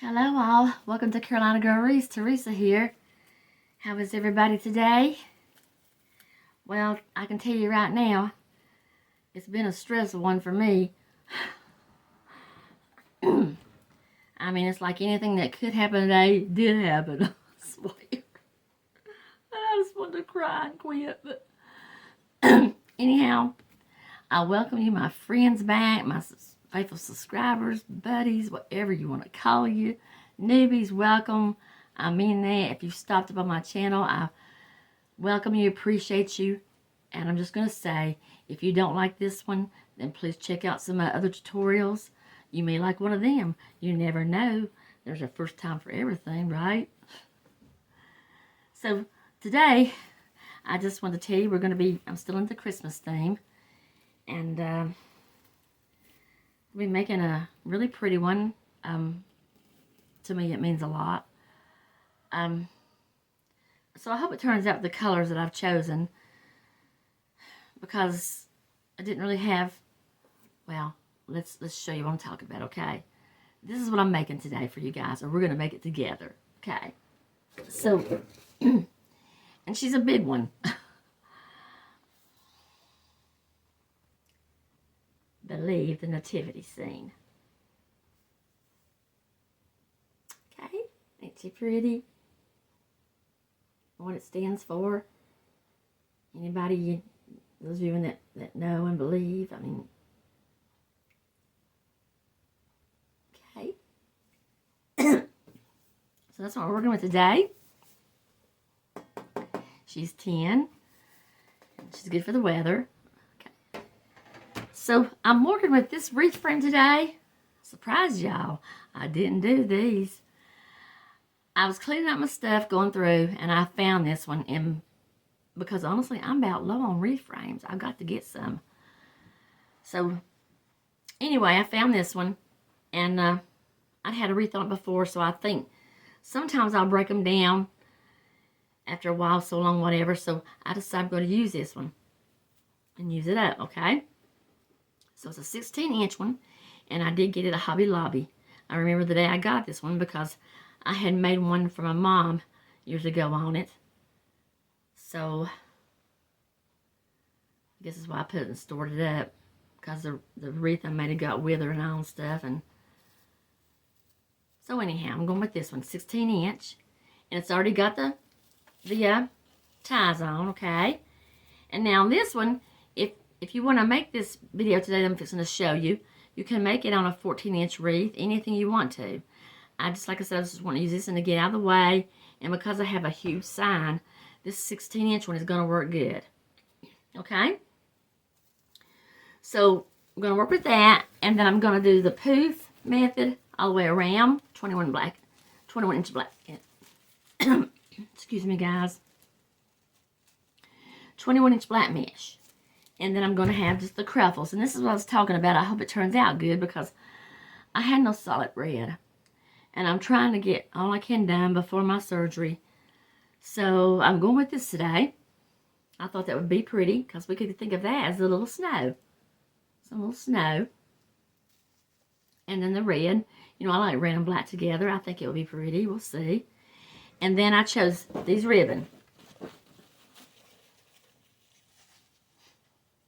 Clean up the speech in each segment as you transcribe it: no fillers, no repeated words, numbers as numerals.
Hello all, welcome to Carolina Girl Wreath. Teresa here. How is everybody today? Well, I can tell you right now, it's been a stressful one for me. I mean, it's like anything that could happen today did happen. I swear. I just wanted to cry and quit, but anyhow, I welcome you, my friends back, my faithful subscribers, buddies, whatever you want to call you. Newbies, welcome. I mean that. If you stopped up on my channel, I welcome you, appreciate you. And I'm just going to say, if you don't like this one, then please check out some of my other tutorials. You may like one of them. You never know. There's a first time for everything, right? So today, I just want to tell you I'm still in the Christmas theme. And we'll be making a really pretty one. To me, it means a lot. So I hope it turns out the colors that I've chosen, because I didn't really have, well, let's show you what I'm talking about, okay? This is what I'm making today for you guys, or we're going to make it together, okay? So, and she's a big one. Believe the nativity scene. Okay, ain't she pretty? What it stands for. Anybody, those of you that know and believe, I mean, okay. So that's what we're working with today. She's 10. She's good for the weather. Okay. So I'm working with this wreath frame today. Surprise y'all, I didn't do these. I was cleaning up my stuff, going through, and I found this one because honestly, I'm about low on wreath frames. I've got to get some. So anyway, I found this one, and I'd had a wreath on it before, so I think sometimes I'll break them down after a while, so long, whatever. So I decided I'm going to use this one and use it up, okay? So it's a 16-inch one, and I did get it at Hobby Lobby. I remember the day I got this one because I had made one for my mom years ago on it. So I guess that's why I put it and stored it up, because the wreath I made it got withered and all and stuff. And so anyhow, I'm going with this one, 16-inch, and it's already got the ties on, okay? And now this one, if you want to make this video today that I'm fixing to show you, you can make it on a 14-inch wreath, anything you want to. Like I said, I just want to use this one to get out of the way. And because I have a huge sign, this 16-inch one is going to work good. Okay? So, I'm going to work with that. And then I'm going to do the Pouf method all the way around. 21-inch black. Excuse me, guys. 21-inch black mesh. And then I'm going to have just the Cruffles. And this is what I was talking about. I hope it turns out good, because I had no solid red. And I'm trying to get all I can done before my surgery. So I'm going with this today. I thought that would be pretty, because we could think of that as a little snow. Some little snow. And then the red. You know, I like red and black together. I think it will be pretty. We'll see. And then I chose these ribbon.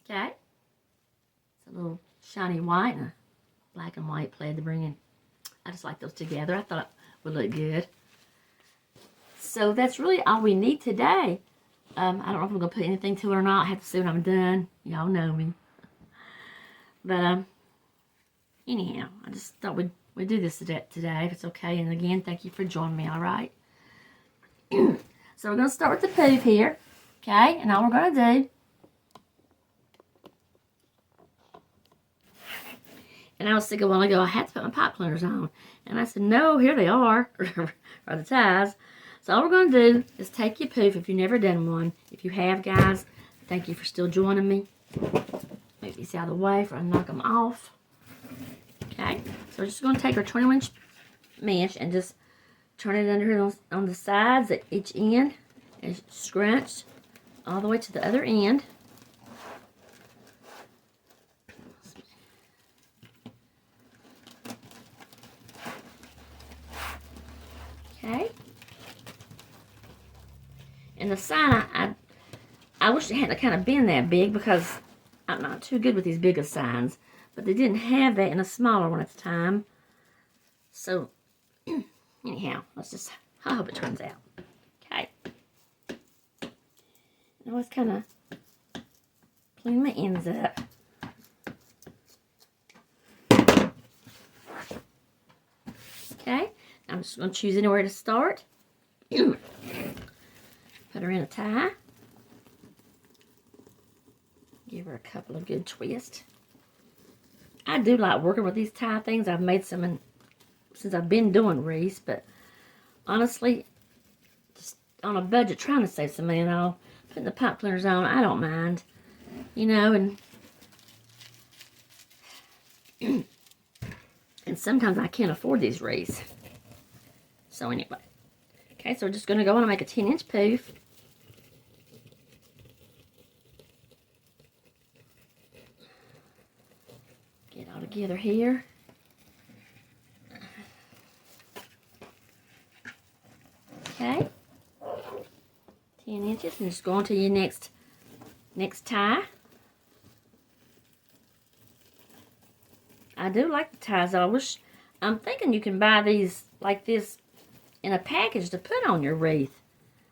Okay. It's a little shiny white and a black and white plaid to bring in. I just like those together. I thought it would look good. So that's really all we need today. I don't know if I'm going to put anything to it or not. I have to see when I'm done. Y'all know me. But anyhow, I just thought we'd do this today if it's okay. And again, thank you for joining me, all right? So we're going to start with the Pouf here. Okay? And all we're going to do, and I was thinking a while ago, I had to put my pipe cleaners on. And I said, no, here they are, or the ties. So all we're going to do is take your Pouf, if you've never done one. If you have, guys, thank you for still joining me. Move these out of the way before I knock them off. Okay, so we're just going to take our 21-inch mesh and just turn it under here on the sides at each end, and scrunch all the way to the other end. Okay. And the sign, I wish it hadn't kind of been that big because I'm not too good with these bigger signs. But they didn't have that in a smaller one at the time. So, anyhow, I hope it turns out. Okay. Now let's kind of clean my ends up. Okay. I'm just going to choose anywhere to start. Put her in a tie. Give her a couple of good twists. I do like working with these tie things. I've made some since I've been doing wreaths, but honestly, just on a budget, trying to save some money and all, putting the pipe cleaners on, I don't mind. You know, and sometimes I can't afford these wreaths. So anyway. Okay, so we're just going to go on and make a 10-inch poof. Get all together here. Okay. 10 inches, and just go on to your next tie. I do like the ties. I'm thinking you can buy these like this in a package to put on your wreath,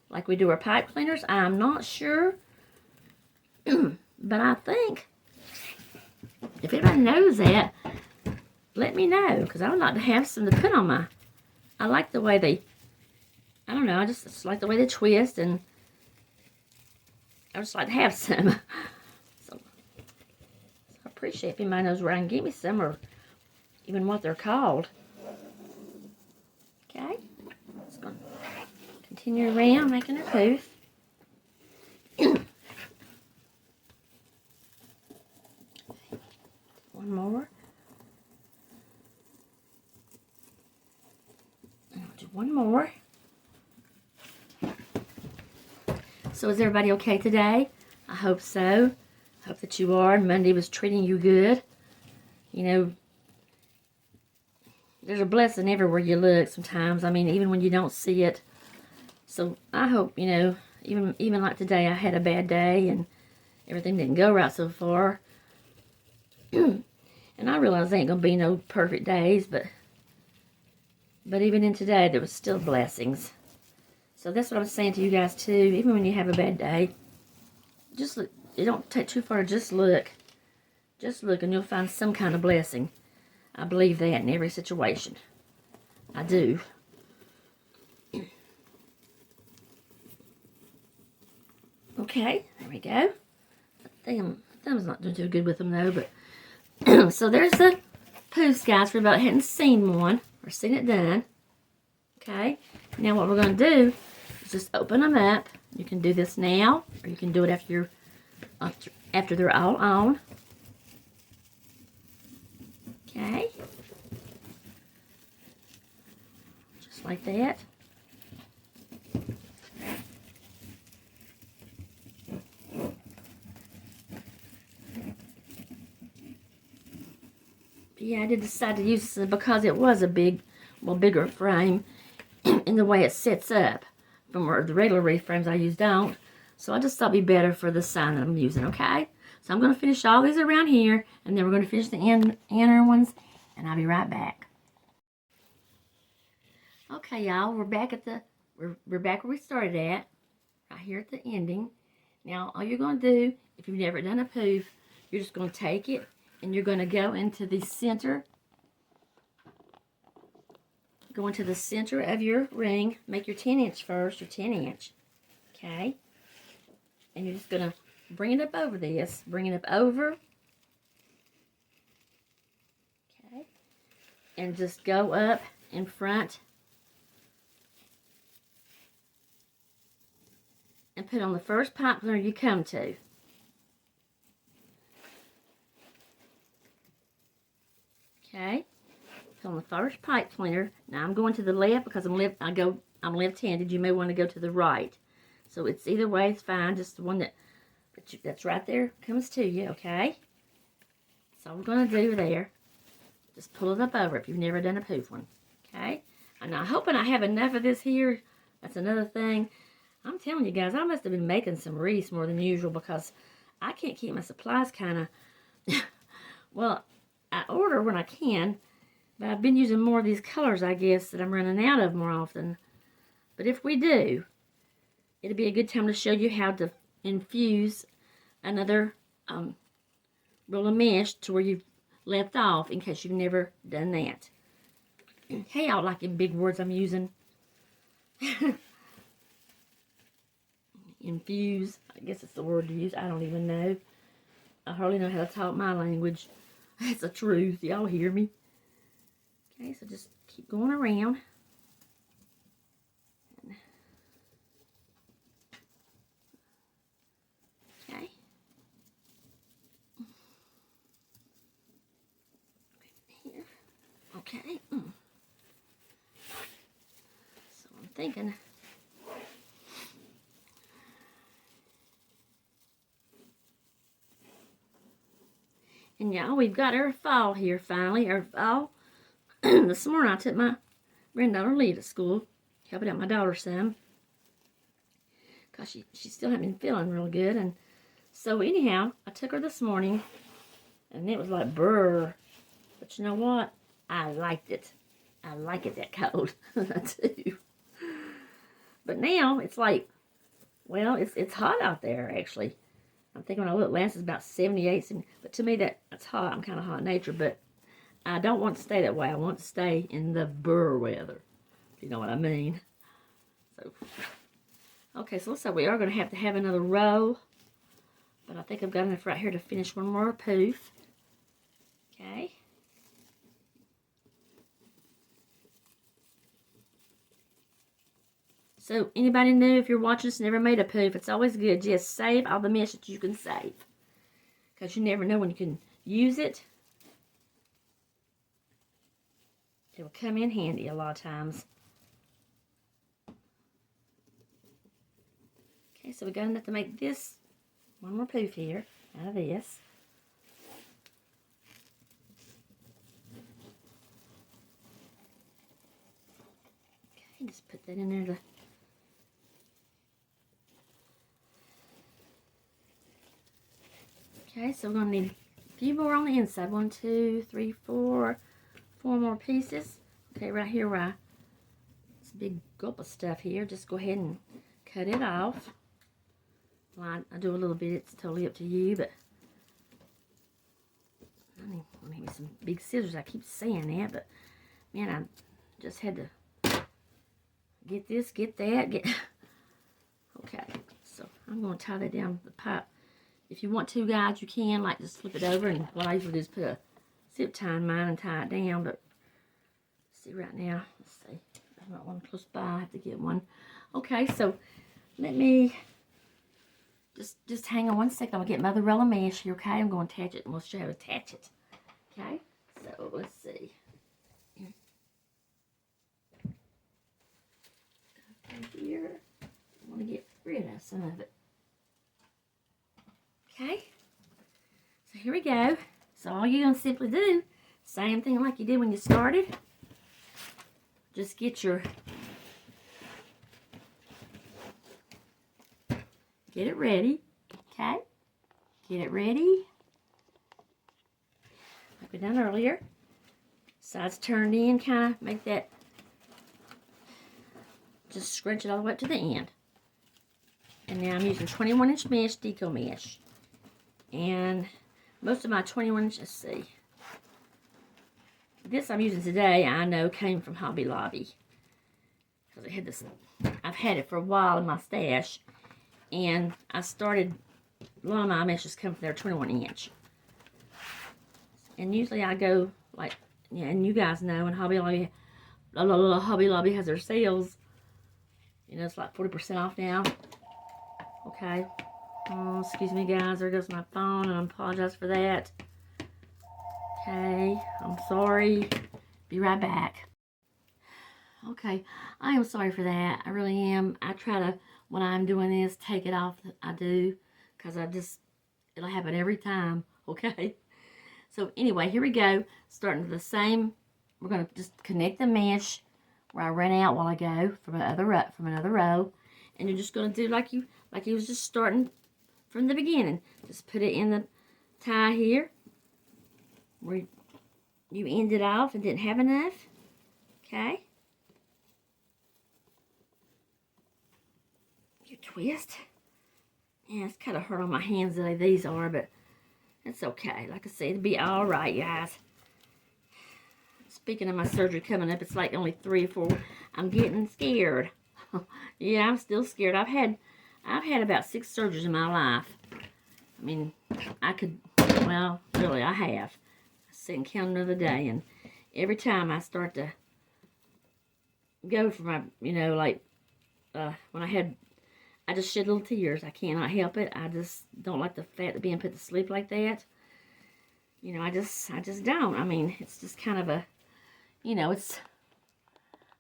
like we do our pipe cleaners. I'm not sure, but I think if anybody knows that, let me know, because I would like to have some to put on my. I like the way they. I don't know. I just like the way they twist, and I just like to have some. So I appreciate if anybody knows where I can get me some, or even what they're called. Okay. Just going to continue around making a poof. One more. And I'll do one more. So is everybody okay today? I hope so. I hope that you are. Monday was treating you good. You know, there's a blessing everywhere you look sometimes. I mean, even when you don't see it. So I hope, you know, even like today, I had a bad day and everything didn't go right so far. And I realize there ain't going to be no perfect days, but even in today, there was still blessings. So that's what I'm saying to you guys too. Even when you have a bad day, just look. It don't take too far. Just look. Just look and you'll find some kind of blessing. I believe that in every situation. I do. Okay, there we go. Thumb's not doing too good with them though, but so there's the poofs, guys. For about hadn't seen one or seen it done. Okay, now what we're going to do is just open them up. You can do this now, or you can do it after they're all on. Okay, just like that. Yeah, I did decide to use this because it was a bigger frame in the way it sets up from where the regular wreath frames I use don't. So I just thought it'd be better for the sign that I'm using, okay? So I'm going to finish all these around here, and then we're going to finish the inner ones, and I'll be right back. Okay, y'all, we're back at we're back where we started at, right here at the ending. Now, all you're going to do, if you've never done a poof, you're just going to take it, and you're going to go into the center. Go into the center of your ring. Make your 10-inch first, your 10-inch. Okay? And you're just going to bring it up over this. Bring it up over. Okay? And just go up in front. And put on the first pipe cleaner you come to. Okay? Put on the first pipe cleaner. Now I'm going to the left because I'm left-handed. You may want to go to the right. So it's either way, it's fine. Just the one that's right there comes to you, okay? That's all we're going to do there. Just pull it up over if you've never done a poof one, okay? And I'm hoping I have enough of this here. That's another thing. I'm telling you guys, I must have been making some wreaths more than usual because I can't keep my supplies kind of... Well, I order when I can, but I've been using more of these colors, I guess, that I'm running out of more often. But if we do, it'll be a good time to show you how to infuse another roll of mesh to where you've left off in case you've never done that. Hey, y'all liking big words I'm using. Infuse, I guess it's the word to use. I don't even know. I hardly know how to talk my language. That's the truth. Y'all hear me? Okay, so just keep going around. Okay. Here. Okay. So I'm thinking. And y'all, we've got our fall here finally. Our fall. This morning I took my granddaughter Lee to school, helping out my daughter some. Because she still hadn't been feeling real good. And so anyhow, I took her this morning. And it was like brr. But you know what? I liked it. I like it that cold. I do. But now it's like, well, it's hot out there actually. I'm thinking when I look last it's about 78. But to me that's hot. I'm kind of hot nature, but I don't want to stay that way. I want to stay in the burr weather. If you know what I mean. So, okay, so looks like we are going to have another row. But I think I've got enough right here to finish one more poof. Okay. So, anybody new, if you're watching this and never made a poof, it's always good. Just save all the mesh that you can save. Because you never know when you can use it. It will come in handy a lot of times. Okay, so we got enough to make this one more poof here out of this. Okay, just put that in there. Okay, so we're going to need a few more on the inside. 1, 2, 3, 4. 4 more pieces. Okay, right here where this big gulp of stuff here, just go ahead and cut it off. Well, I do a little bit. It's totally up to you, but I need some big scissors. I keep saying that, but man, I just had to get this, get that, get... Okay, so I'm going to tie that down the pipe. If you want to, guys, you can, like, just flip it over, and what I usually do is put a zip tie in mine and tie it down, but see right now, let's see, I've got one close by, I have to get one. Okay, so let me just hang on one second. I'll get my other roll of mesh here, okay? I'm going to attach it, and we'll show you how to attach it. Okay, so let's see. Over here, I want to get rid of some of it. Okay, so here we go. So all you're going to simply do, same thing like you did when you started. Just get it ready, okay? Get it ready, like we done earlier. Sides turned in, kind of make that, just scrunch it all the way up to the end. And now I'm using 21-inch mesh, deco mesh. And most of my 21-inch, let's see. This I'm using today, I know, came from Hobby Lobby. Because it had this, I've had it for a while in my stash. And I started, a lot of my meshes come from their 21-inch. And usually I go, like, yeah, and you guys know, when Hobby Lobby has their sales, you know, it's like 40% off now. Okay. Oh, excuse me, guys. There goes my phone, and I apologize for that. Okay. I'm sorry. Be right back. Okay. I am sorry for that. I really am. I try to, when I'm doing this, take it off. I do. Because it'll happen every time. Okay. So, anyway, here we go. Starting with the same. We're going to just connect the mesh where I ran out while I go from another row, and you're just gonna do like you was just starting from the beginning. Just put it in the tie here where you ended off and didn't have enough. Okay. You twist. Yeah, it's kind of hard on my hands the way these are, but it's okay. Like I said, it'll be all right, guys. Speaking of my surgery coming up, it's like only 3 or 4. I'm getting scared. Yeah, I'm still scared. I've had about 6 surgeries in my life. I mean, well, really, I have. I sit and count another day, and every time I start to go for my, like, when I just shed little tears. I cannot help it. I just don't like the fact of being put to sleep like that. I just don't. I mean, it's just kind of a, it's,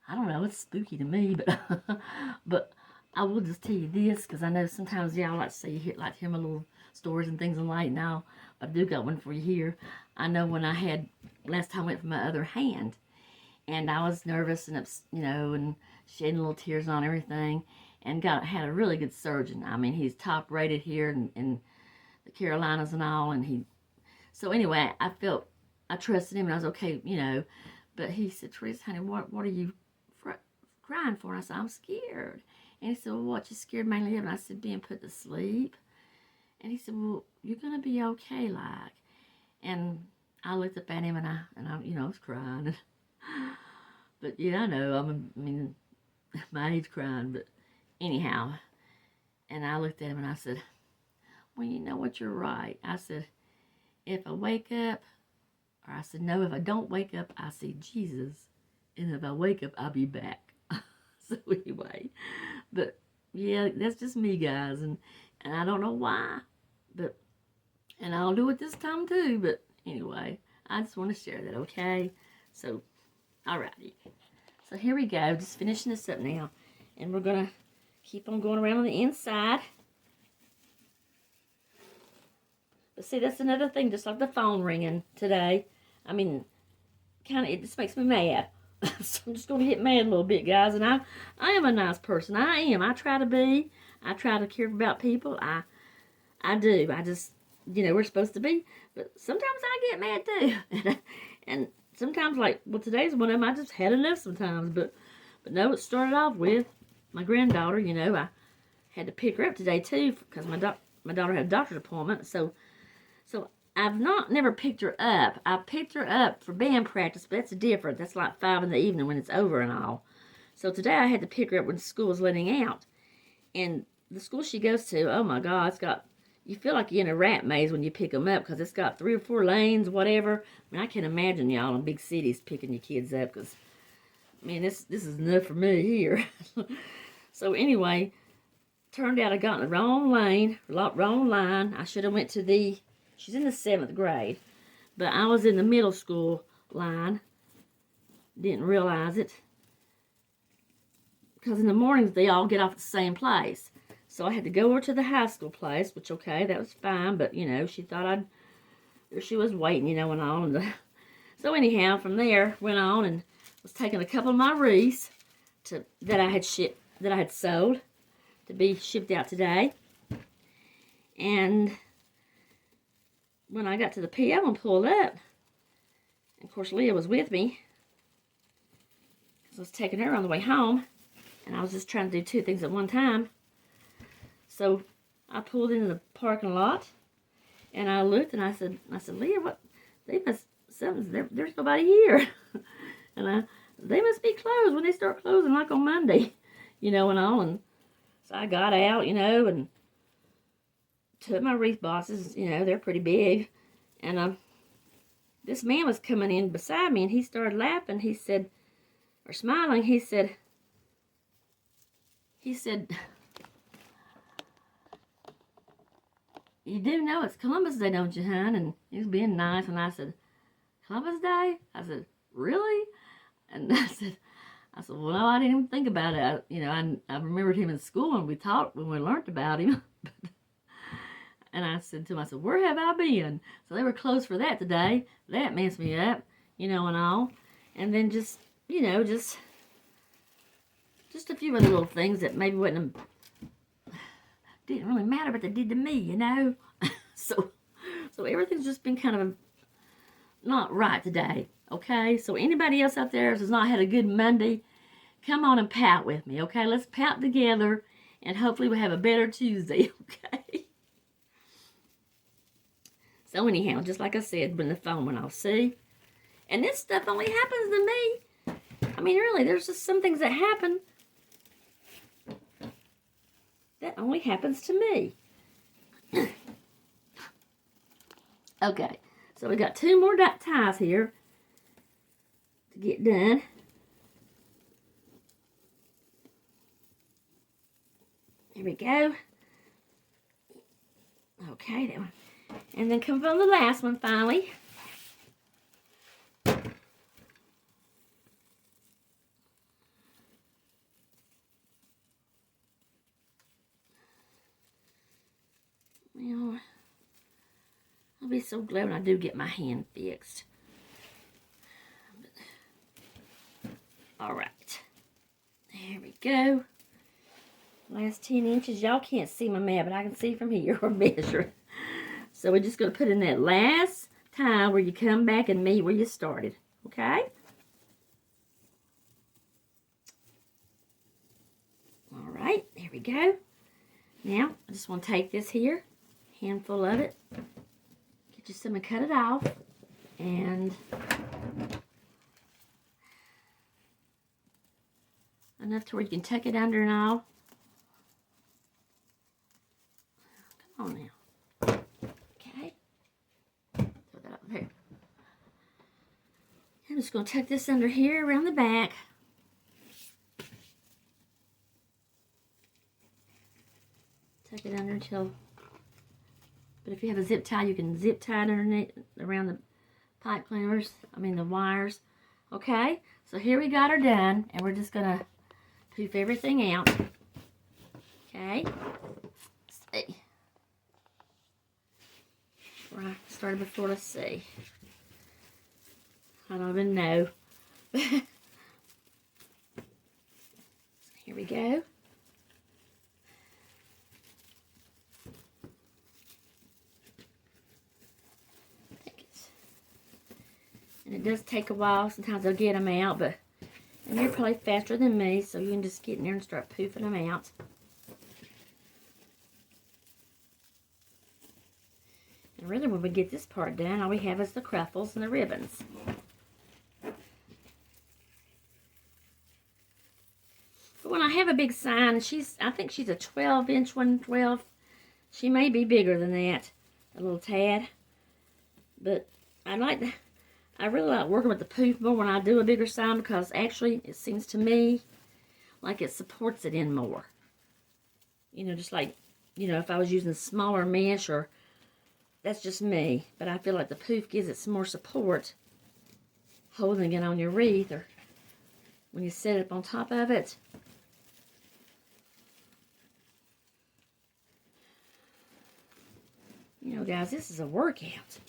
I don't know, it's spooky to me, but but I will just tell you this, because I know sometimes y'all like to say you like to hear my little stories and things and like now. But I do got one for you here. I know when last time I went for my other hand, and I was nervous and and shedding little tears on everything, and had a really good surgeon. I mean, he's top rated here in the Carolinas and all, and so anyway, I trusted him, and I was okay, but he said, Teresa, honey, what are you crying for? And I said, I'm scared. And he said, well, what you scared mainly of? And I said, being put to sleep. And he said, well, you're going to be okay, like. And I looked up at him, and I was crying. But yeah, I know, my age crying, but anyhow. And I looked at him, and I said, well, you know what, you're right. I said, if I wake up, or I said, no, if I don't wake up, I see Jesus. And if I wake up, I'll be back. So anyway, but yeah, that's just me, guys. And I don't know why, and I'll do it this time too. But anyway, I just want to share that, okay? So, alrighty. So here we go, just finishing this up now. And we're going to keep on going around on the inside. But see, that's another thing, just like the phone ringing today. I mean, it just makes me mad. So I'm just going to get mad a little bit, guys. And I am a nice person. I am. I try to be. I try to care about people. I do. I just, we're supposed to be. But sometimes I get mad too. And sometimes, like, well, today's one of them, I just had enough sometimes. But no, it started off with my granddaughter. I had to pick her up today too, because my daughter had a doctor's appointment. So I've never picked her up. I picked her up for band practice, but that's different. That's like 5 in the evening when it's over and all. So today I had to pick her up when school was letting out. And the school she goes to, oh my God, you feel like you're in a rat maze when you pick them up, because it's got 3 or 4 lanes, whatever. I mean, I can imagine y'all in big cities picking your kids up, because, this is enough for me here. So anyway, turned out I got in the wrong lane, wrong line. I should have went to she's in the 7th grade, but I was in the middle school line. Didn't realize it, because in the mornings they all get off at the same place. So I had to go over to the high school place, which, okay, that was fine, but, she thought she was waiting, and all. So anyhow, from there, went on and was taking a couple of my wreaths that I had sold to be shipped out today. And when I got to the PO and pulled up, and of course Leah was with me, because I was taking her on the way home, and I was just trying to do 2 things at one time. So I pulled into the parking lot, and I looked, and I said, Leah, what? There's nobody here. And they must be closed when they start closing, like on Monday, and all. And so I got out, and took my wreath boxes, they're pretty big. And this man was coming in beside me, and he started laughing. He said, or smiling, he said, you do know it's Columbus Day, don't you, hon? And he was being nice, and I said, Columbus Day? I said, really? And I said, well, no, I didn't even think about it. I remembered him in school, and when we learned about him. And I said to him, where have I been? So they were closed for that today. That messed me up, and all. And then just just a few other little things that maybe didn't really matter, but they did to me, you know. so everything's just been kind of not right today, okay? So anybody else out there who's not had a good Monday, come on and pout with me, okay? Let's pout together, and hopefully we'll have a better Tuesday, okay? So anyhow, just like I said, when the phone went off, see? And this stuff only happens to me. I mean, really, there's just some things that happen that only happens to me. Okay, so we got 2 more ties here to get done. There we go. Okay, that one. And then come from the last one finally. Well, I'll be so glad when I do get my hand fixed. All right. There we go. Last 10 inches. Y'all can't see my mat, but I can see from here or measure. So we're just going to put in that last tie where you come back and meet where you started. Okay? All right. There we go. Now, I just want to take this here, handful of it, get you some and cut it off, and enough to where you can tuck it under and all. Come on now. Okay. Throw that up there. I'm just going to tuck this under here around the back. Tuck it under until, but if you have a zip tie, you can zip tie it underneath around the pipe cleaners, the wires. Okay, so here we got her done, and we're just going to poof everything out. Okay, let's see. Where I started before, let's see. I don't even know. So here we go. And it does take a while. Sometimes I'll get them out, but and you're probably faster than me, so you can just get in there and start poofing them out. And really, when we get this part done, all we have is the cruffles and the ribbons. But when I have a big sign, I think she's a 12-inch one, 12. She may be bigger than that, a little tad. But I really like working with the poof more when I do a bigger sign, because actually it seems to me like it supports it in more. You know, just like, you know, if I was using smaller mesh, or that's just me, but I feel like the poof gives it some more support holding it on your wreath, or when you set it up on top of it. You know, guys, this is a workout.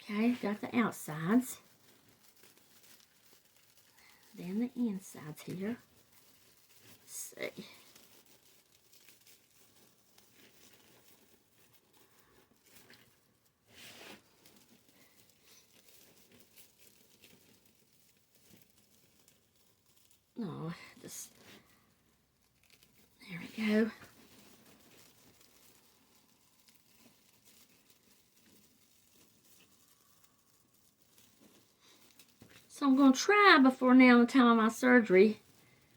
Okay, got the outsides. Then the insides here. Let's see. No, just, there we go. So I'm going to try before now the time of my surgery,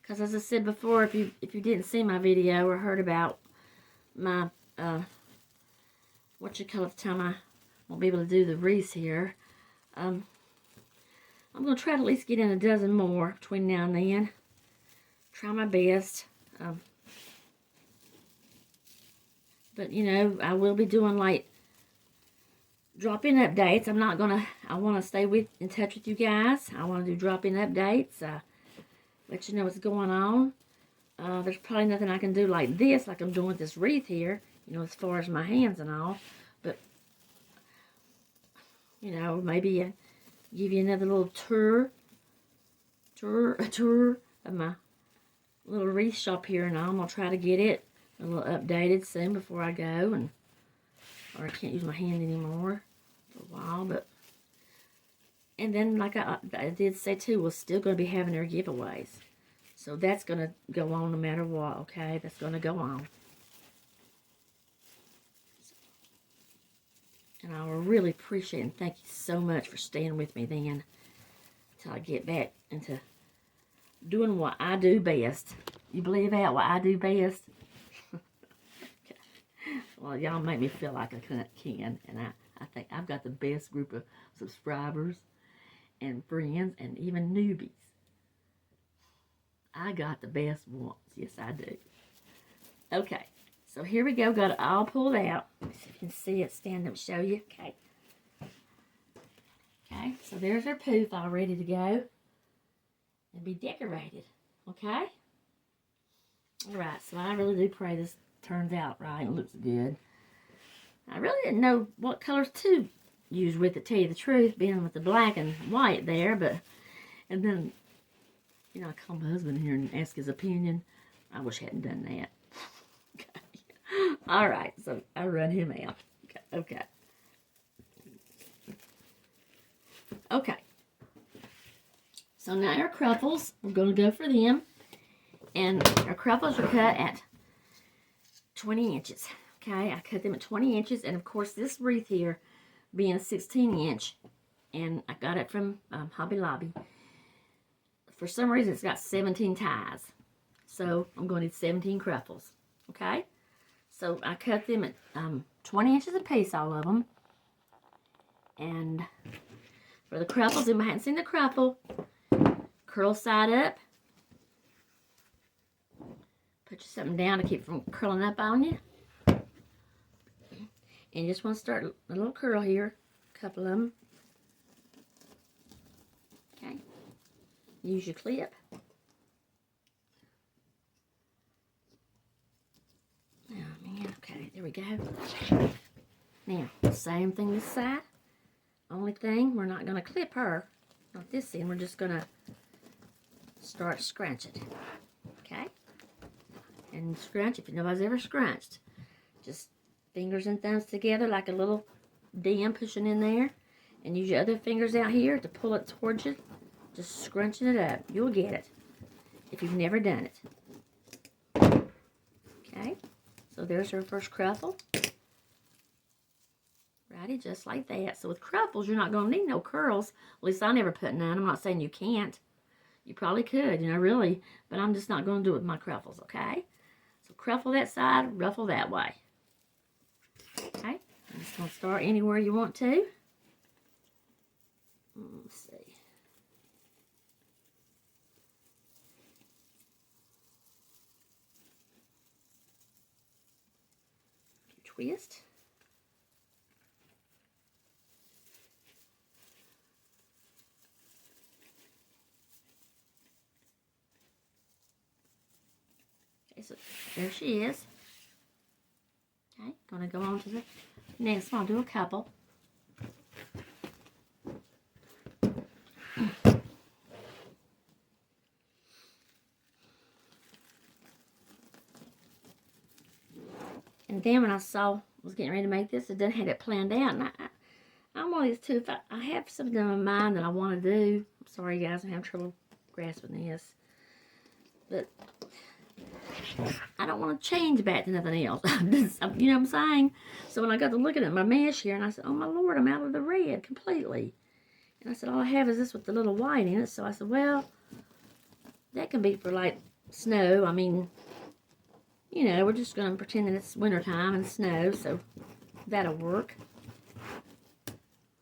because as I said before, if you didn't see my video or heard about my, what you call it, the time I won't be able to do the wreaths here, I'm going to try to at least get in a dozen more between now and then. Try my best. But, you know, I will be doing, like, drop-in updates. I want to stay in touch with you guys. I want to do drop-in updates. Let you know what's going on. There's probably nothing I can do like this, like I'm doing with this wreath here, you know, as far as my hands and all. But, you know, maybe give you another little tour of my little wreath shop here, and I'm going to try to get it a little updated soon before I go, or I can't use my hand anymore for a while, but, and then like I did say too, we're still going to be having their giveaways. So that's going to go on no matter what, okay? That's going to go on. And I will really appreciate and thank you so much for staying with me then until I get back into doing what I do best. You believe that? What I do best? Okay. Well, y'all make me feel like I can. And I think I've got the best group of subscribers and friends and even newbies. I got the best ones. Yes, I do. Okay. So here we go. Got it all pulled out. See if you can see it. Stand up and show you. Okay. Okay. So there's our Pouf all ready to go and be decorated. Okay. All right. So I really do pray this turns out right and looks good. I really didn't know what colors to use with it, to tell you the truth, being with the black and white there. But, and then, you know, I called my husband here and asked his opinion. I wish I hadn't done that. Okay. All right. So I run him out. Okay. Okay. So now our Cruffles, we're going to go for them. And our Cruffles are cut at 20 inches. Okay, I cut them at 20 inches. And of course, this wreath here being a 16 inch. And I got it from Hobby Lobby. For some reason, it's got 17 ties. So I'm going to need 17 Cruffles. Okay? So I cut them at 20 inches a piece, all of them. And for the Cruffles, if I hadn't seen the Cruffle, curl side up. Put you something down to keep from curling up on you. And you just want to start a little curl here. A couple of them. Okay. Use your clip. Oh man, okay, there we go. Now, same thing this side. Only thing, we're not going to clip her. Not this end, we're just going to start scrunching. Okay? And scrunch, if nobody's ever scrunched, just fingers and thumbs together like a little DM pushing in there. And use your other fingers out here to pull it towards you. Just scrunching it up. You'll get it if you've never done it. Okay? So there's our first Cruffle. Righty, just like that. So with Cruffles, you're not going to need no curls. At least I never put none. I'm not saying you can't. You probably could, you know, really. But I'm just not going to do it with my Cruffles, okay? So Cruffle that side, ruffle that way. Okay? I'm just going to start anywhere you want to. Let's see. Twist. Okay, so there she is. Okay, gonna go on to the next one. I'll do a couple. And then when I was getting ready to make this, I didn't have it planned out. And I'm one of these too. If I have something in my mind that I want to do. I'm sorry, guys. I'm having trouble grasping this. But I don't want to change back to nothing else. You know what I'm saying? So when I got to looking at my mesh here, and I said, oh, my Lord, I'm out of the red completely. And I said, all I have is this with the little white in it. So I said, well, that can be for, like, snow. I mean, you know, we're just going to pretend that it's wintertime and snow, so that'll work.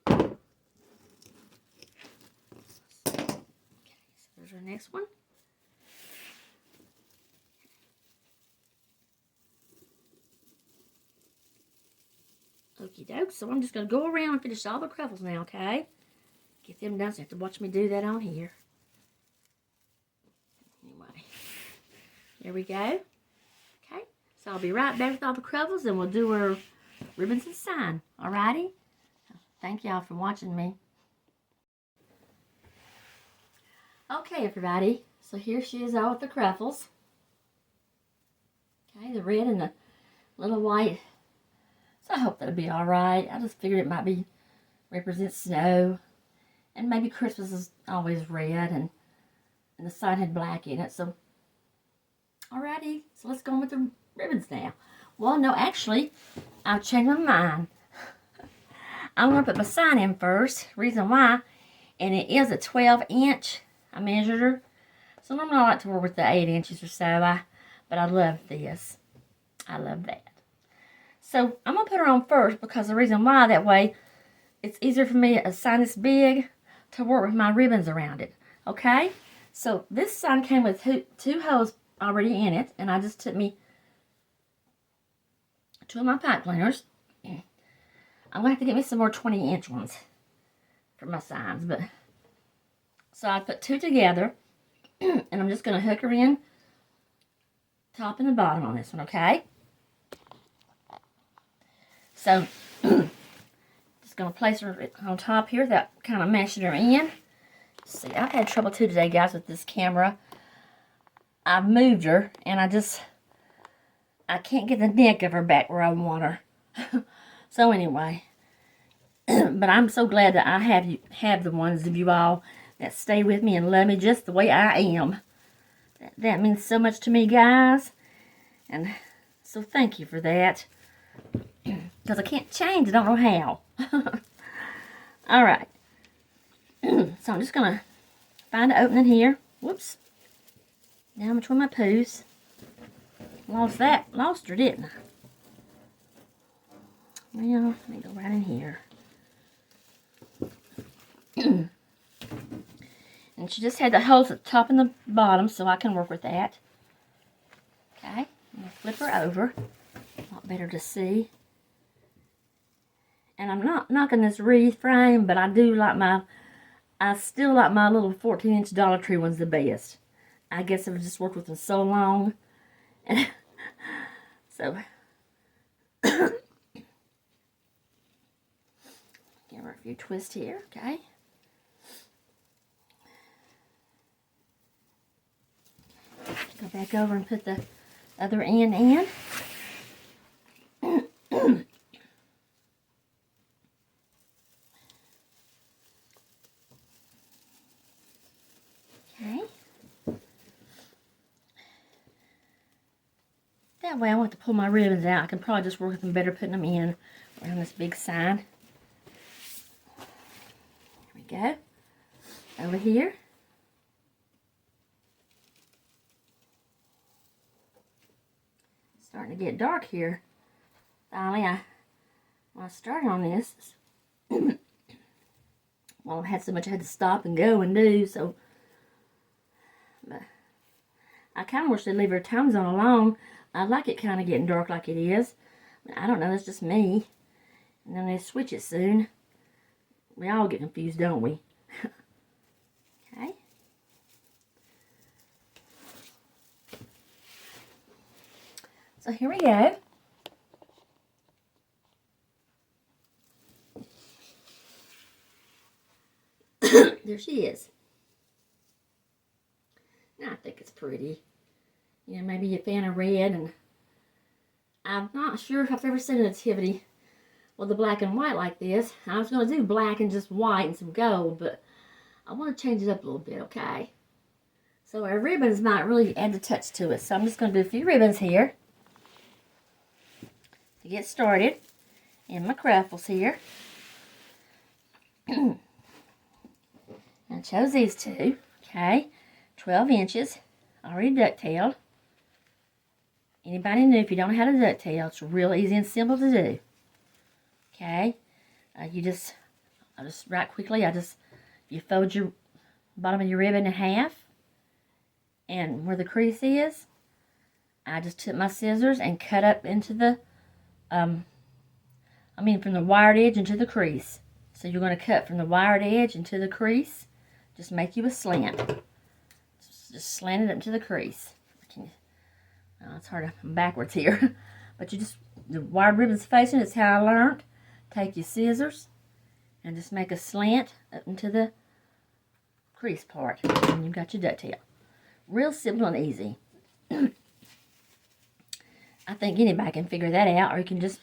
Okay, so there's our next one. Okie doke. So I'm just going to go around and finish all the Cruffles now, okay? Get them done, so you have to watch me do that on here. Anyway, there we go. Okay, so I'll be right back with all the Cruffles, and we'll do our ribbons and sign. Alrighty? Thank y'all for watching me. Okay, everybody. So here she is all with the Cruffles. the red and the little white. So I hope that'll be alright. I just figured it might be represent snow. And maybe Christmas is always red and the sign had black in it. So, alrighty. So let's go on with the ribbons now. Well, no, actually, I've changed my mind. I'm going to put my sign in first. Reason why, and it is a 12-inch. I measured her. So normally I like to work with the 8 inches or so. But I love this. I love that. So I'm going to put her on first because the reason why, that way, it's easier for me, a sign this big, to work with my ribbons around it. Okay? So this sign came with two holes already in it. And I just took me 2 of my pipe cleaners. I'm going to have to get me some more 20-inch ones for my signs. But so I put 2 together. And I'm just going to hook her in top and the bottom on this one, okay? So, just going to place her on top here without kind of mashing her in. See, I've had trouble too today, guys, with this camera. I've moved her, and I can't get the neck of her back where I want her. So anyway, but I'm so glad that I have the ones of you all that stay with me and love me just the way I am. That means so much to me, guys. And so thank you for that. Because I can't change. I don't know how. Alright. So I'm just going to find an opening here. Whoops. Down between my poos. Lost her, didn't I? Well, let me go right in here. And she just had the holes at the top and the bottom, so I can work with that. Okay, I'm going to flip her over. A lot better to see. And I'm not knocking this wreath frame, but I still like my little 14-inch Dollar Tree ones the best. I guess I've just worked with them so long. And so, give her a few twists here, okay? Go back over and put the other end in. Okay. That way I want to pull my ribbons out. I can probably just work with them better putting them in around this big sign. There we go. Over here. Starting to get dark here. Finally, when I started on this, well, I had so much I had to stop and go and do, so, but I kind of wish they'd leave her time zone alone. I like it kind of getting dark like it is. But I don't know, that's just me. And then they switch it soon. We all get confused, don't we? Okay. So here we go. There she is. Now I think it's pretty. You know, maybe you're a fan of red, and I'm not sure if I've ever seen a nativity with the black and white like this. I was going to do black and just white and some gold, but I want to change it up a little bit, okay? So our ribbons might really add a touch to it. So I'm just going to do a few ribbons here to get started. And my Cruffles here. I chose these two, okay? 12 inches, already ducktailed. Anybody new, if you don't know how to ducktail, it's real easy and simple to do. Okay? I'll just right quickly, you fold your bottom of your ribbon in half. And where the crease is, I just took my scissors and cut up into the, from the wired edge into the crease. So you're going to cut from the wired edge into the crease. Just make you a slant. Just slant it up to the crease. It's hard, I'm backwards here. But the wired ribbon's facing, it's how I learned. Take your scissors and just make a slant up into the crease part. And you've got your ducktail. Real simple and easy. I think anybody can figure that out, or you can just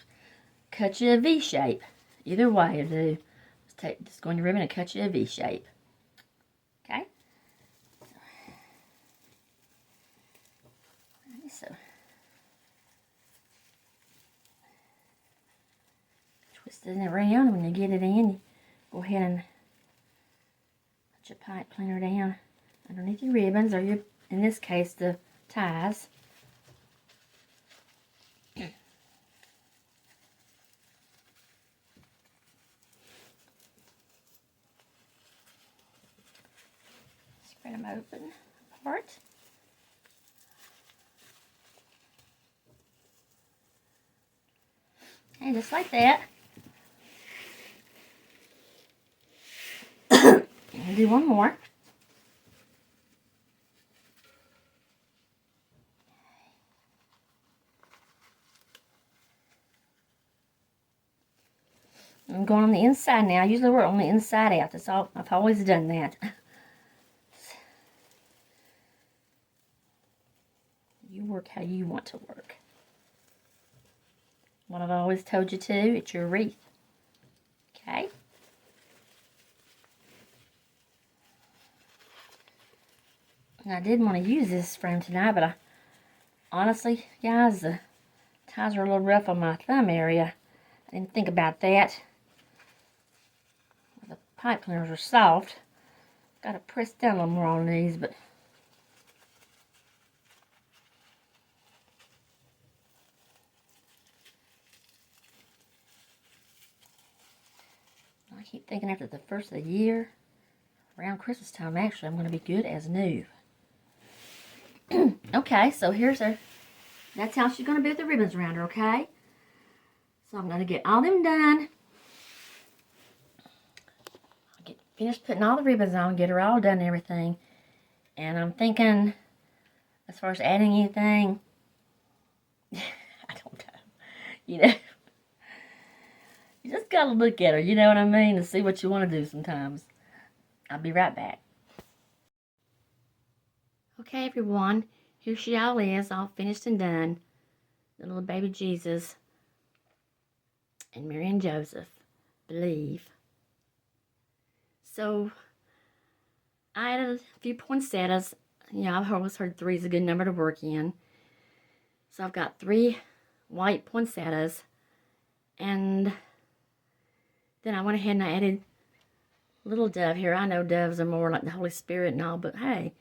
cut you a V shape. Either way will do. Just go on your ribbon and cut you a V shape. Okay? So, twist it around, and when you get it in, you go ahead and put your pipe cleaner down underneath your ribbons, or your, in this case, the ties. Spread them open apart. And just like that. I'll do one more. I'm going on the inside now. I usually work on the inside out. That's all. I've always done that. You work how you want to work. What I've always told you to, it's your wreath. Okay? And I did want to use this frame tonight, but honestly, guys, the ties are a little rough on my thumb area. I didn't think about that. The pipe cleaners are soft. Got to press down a little more on these, but I keep thinking after the first of the year, around Christmas time, actually, I'm going to be good as new. Okay, so that's how she's going to be with the ribbons around her, okay? So I'm going to get all them done. I'll get finished putting all the ribbons on, get her all done and everything. And I'm thinking, as far as adding anything, I don't know. You know, you just got to look at her, you know what I mean, to see what you want to do sometimes. I'll be right back. Okay, everyone, here she all is, all finished and done. The little baby Jesus and Mary and Joseph, believe. So, I added a few poinsettias. You know, I've always heard 3 is a good number to work in. So I've got 3 white poinsettias. And then I went ahead and I added a little dove here. I know doves are more like the Holy Spirit and all, but hey,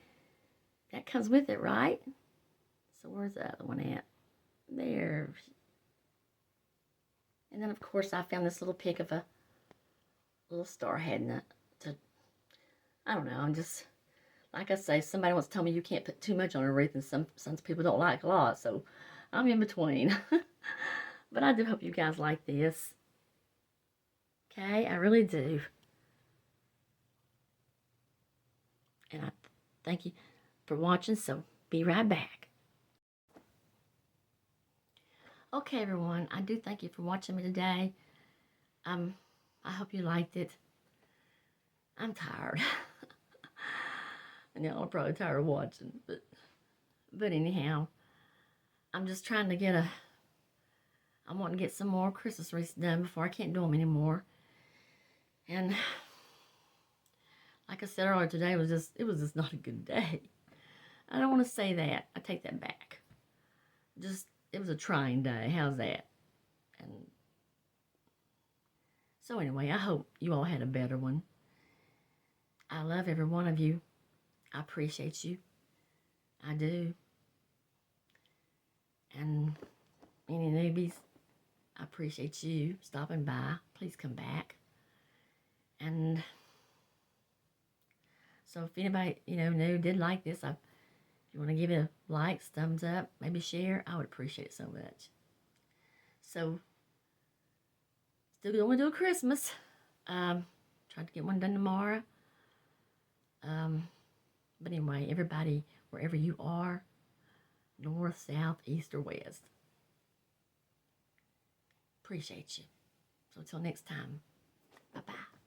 that comes with it, right? So where's the other one at? There. And then, of course, I found this little pic of a little star head in it. I don't know, I'm just, like I say, somebody once told me you can't put too much on a wreath, and some people don't like a lot, so I'm in between. But I do hope you guys like this. Okay, I really do. And I thank you for watching, so be right back. Okay, everyone, I do thank you for watching me today. I hope you liked it. I'm tired. And y'all are probably tired of watching, but anyhow, I'm just trying to I want to get some more Christmas wreaths done before I can't do them anymore. And like I said earlier, today was just not a good day. I don't want to say that. I take that back. It was a trying day. How's that? And so anyway, I hope you all had a better one. I love every one of you. I appreciate you. I do. And any newbies, I appreciate you stopping by. Please come back. And so if anybody, new did like this, if you want to give it a like, thumbs up, maybe share, I would appreciate it so much. So, still going to do a Christmas. Trying to get one done tomorrow. But anyway, everybody, wherever you are, north, south, east, or west, appreciate you. So until next time, bye-bye.